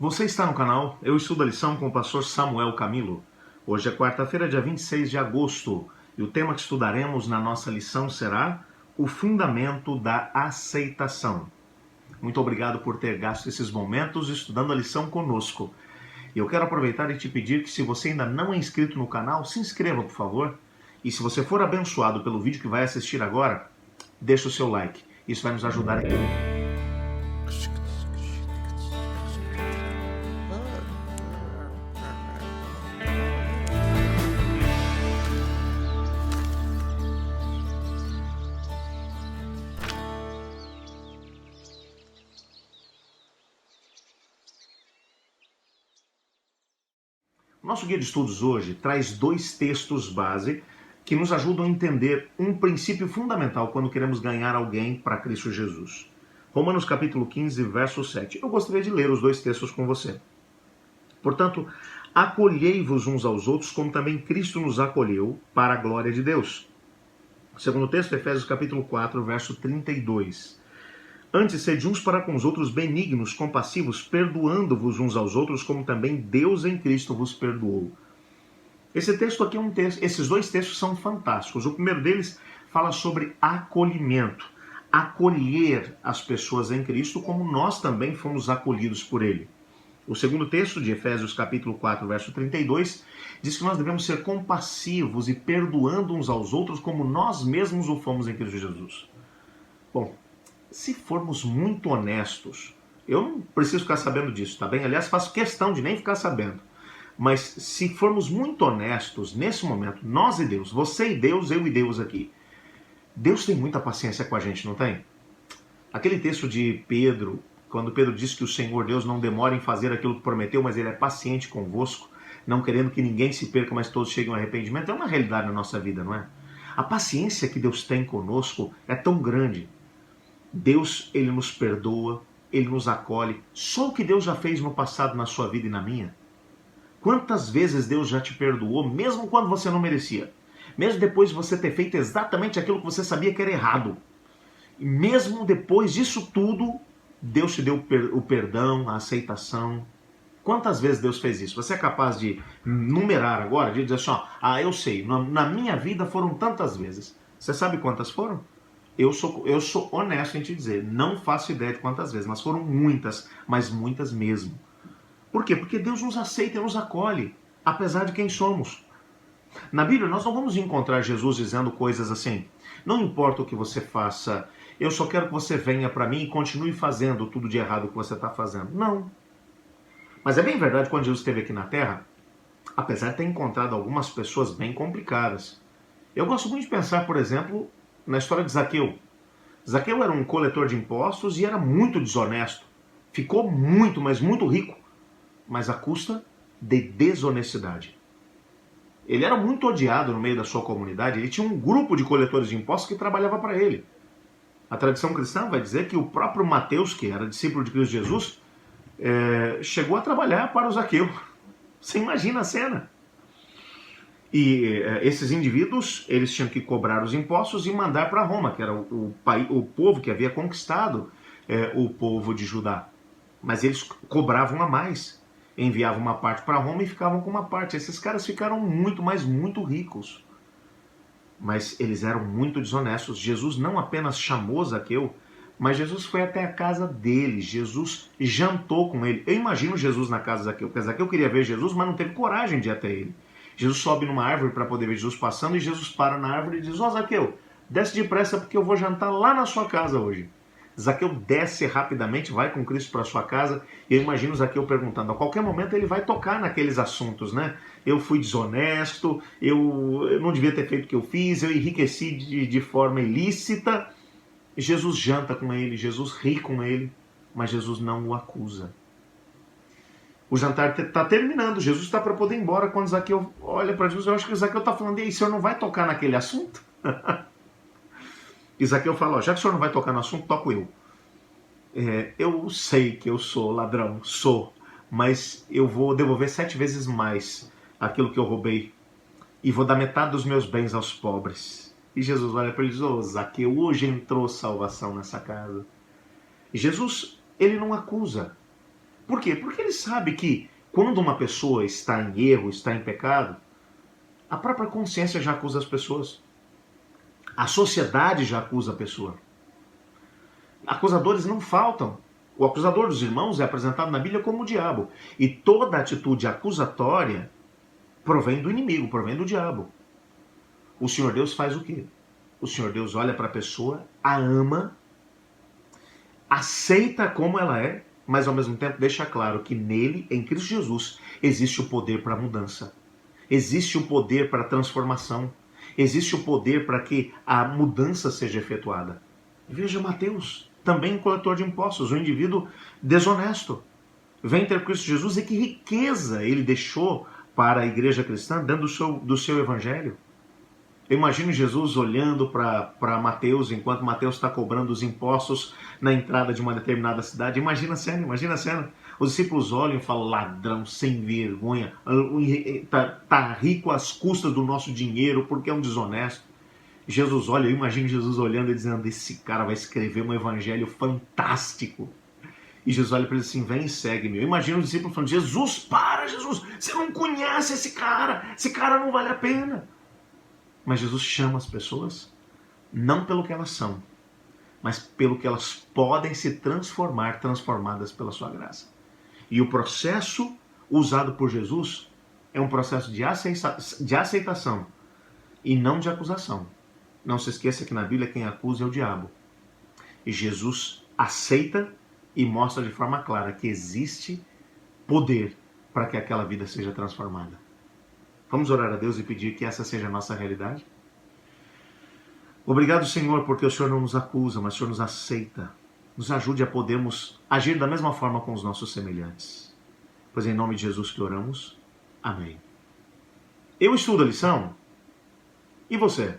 Você está no canal Eu Estudo a Lição com o pastor Samuel Camilo. Hoje é quarta-feira, dia 26 de agosto, e o tema que estudaremos na nossa lição será o fundamento da aceitação. Muito obrigado por ter gasto esses momentos estudando a lição conosco. E eu quero aproveitar e te pedir que, se você ainda não é inscrito no canal, se inscreva, por favor. E se você for abençoado pelo vídeo que vai assistir agora, deixa o seu like. Isso vai nos ajudar aqui. Nosso guia de estudos hoje traz dois textos base que nos ajudam a entender um princípio fundamental quando queremos ganhar alguém para Cristo Jesus. Romanos capítulo 15, verso 7. Eu gostaria de ler os dois textos com você. Portanto, acolhei-vos uns aos outros, como também Cristo nos acolheu, para a glória de Deus. O segundo texto, Efésios capítulo 4, verso 32. Antes, sede uns para com os outros benignos, compassivos, perdoando-vos uns aos outros, como também Deus em Cristo vos perdoou. Esse texto aqui é um texto, esses dois textos são fantásticos. O primeiro deles fala sobre acolhimento, acolher as pessoas em Cristo como nós também fomos acolhidos por Ele. O segundo texto, de Efésios capítulo 4, verso 32, diz que nós devemos ser compassivos e perdoando uns aos outros como nós mesmos o fomos em Cristo Jesus. Bom, se formos muito honestos, eu não preciso ficar sabendo disso, tá bem? Aliás, faço questão de nem ficar sabendo. Mas se formos muito honestos, nesse momento, nós e Deus, você e Deus, eu e Deus aqui, Deus tem muita paciência com a gente, não tem? Aquele texto de Pedro, quando Pedro diz que o Senhor Deus não demora em fazer aquilo que prometeu, mas Ele é paciente convosco, não querendo que ninguém se perca, mas todos cheguem ao arrependimento, é uma realidade na nossa vida, não é? A paciência que Deus tem conosco é tão grande. Deus, Ele nos perdoa, Ele nos acolhe. Só o que Deus já fez no passado na sua vida e na minha. Quantas vezes Deus já te perdoou, mesmo quando você não merecia? Mesmo depois de você ter feito exatamente aquilo que você sabia que era errado. E mesmo depois disso tudo, Deus te deu o perdão, a aceitação. Quantas vezes Deus fez isso? Você é capaz de numerar agora, de dizer assim, eu sei, na minha vida foram tantas vezes. Você sabe quantas foram? Eu sou honesto em te dizer, não faço ideia de quantas vezes, mas foram muitas, mas muitas mesmo. Por quê? Porque Deus nos aceita e nos acolhe, apesar de quem somos. Na Bíblia, nós não vamos encontrar Jesus dizendo coisas assim, não importa o que você faça, eu só quero que você venha para mim e continue fazendo tudo de errado que você está fazendo. Não. Mas é bem verdade, quando Jesus esteve aqui na Terra, apesar de ter encontrado algumas pessoas bem complicadas. Eu gosto muito de pensar, por exemplo, na história de Zaqueu. Zaqueu era um coletor de impostos e era muito desonesto. Ficou muito, mas muito rico, mas à custa de desonestidade. Ele era muito odiado no meio da sua comunidade, ele tinha um grupo de coletores de impostos que trabalhava para ele. A tradição cristã vai dizer que o próprio Mateus, que era discípulo de Cristo Jesus, chegou a trabalhar para o Zaqueu. Você imagina a cena. E esses indivíduos, eles tinham que cobrar os impostos e mandar para Roma, que era o povo que havia conquistado o povo de Judá. Mas eles cobravam a mais, enviavam uma parte para Roma e ficavam com uma parte. Esses caras ficaram muito, mas muito ricos. Mas eles eram muito desonestos. Jesus não apenas chamou Zaqueu, mas Jesus foi até a casa dele. Jesus jantou com ele. Eu imagino Jesus na casa de Zaqueu, porque Zaqueu queria ver Jesus, mas não teve coragem de ir até ele. Jesus sobe numa árvore para poder ver Jesus passando e Jesus para na árvore e diz, Zaqueu, desce depressa porque eu vou jantar lá na sua casa hoje. Zaqueu desce rapidamente, vai com Cristo para sua casa e eu imagino Zaqueu perguntando, a qualquer momento ele vai tocar naqueles assuntos, né? Eu fui desonesto, eu não devia ter feito o que eu fiz, eu enriqueci de forma ilícita. Jesus janta com ele, Jesus ri com ele, mas Jesus não o acusa. O jantar está terminando, Jesus está para poder ir embora. Quando Zaqueu olha para Jesus, eu acho que o Zaqueu está falando, e aí, o senhor não vai tocar naquele assunto? E Zaqueu fala, já que o senhor não vai tocar no assunto, toco eu. Eu sei que eu sou ladrão, mas eu vou devolver 7 vezes mais aquilo que eu roubei e vou dar metade dos meus bens aos pobres. E Jesus olha para ele e diz, Zaqueu, hoje entrou salvação nessa casa. E Jesus, ele não acusa. Por quê? Porque ele sabe que quando uma pessoa está em erro, está em pecado, a própria consciência já acusa as pessoas. A sociedade já acusa a pessoa. Acusadores não faltam. O acusador dos irmãos é apresentado na Bíblia como o diabo. E toda atitude acusatória provém do inimigo, provém do diabo. O Senhor Deus faz o quê? O Senhor Deus olha para a pessoa, a ama, aceita como ela é, mas ao mesmo tempo deixa claro que nele, em Cristo Jesus, existe o poder para a mudança. Existe o poder para a transformação. Existe o poder para que a mudança seja efetuada. Veja Mateus, também coletor de impostos, um indivíduo desonesto. Vem ter Cristo Jesus e que riqueza ele deixou para a igreja cristã dentro do seu evangelho. Eu imagino Jesus olhando para Mateus, enquanto Mateus está cobrando os impostos na entrada de uma determinada cidade. Imagina a cena, imagina a cena. Os discípulos olham e falam, ladrão, sem vergonha, tá rico às custas do nosso dinheiro porque é um desonesto. Jesus olha, eu imagino Jesus olhando e dizendo, esse cara vai escrever um evangelho fantástico. E Jesus olha para ele assim, vem e segue-me. Eu imagino os discípulos falando, Jesus, para, Jesus, você não conhece esse cara não vale a pena. Mas Jesus chama as pessoas, não pelo que elas são, mas pelo que elas podem se transformar, transformadas pela sua graça. E o processo usado por Jesus é um processo de aceitação e não de acusação. Não se esqueça que na Bíblia quem acusa é o diabo. E Jesus aceita e mostra de forma clara que existe poder para que aquela vida seja transformada. Vamos orar a Deus e pedir que essa seja a nossa realidade? Obrigado, Senhor, porque o Senhor não nos acusa, mas o Senhor nos aceita. Nos ajude a podermos agir da mesma forma com os nossos semelhantes. Pois em nome de Jesus que oramos. Amém. Eu estudo a lição. E você?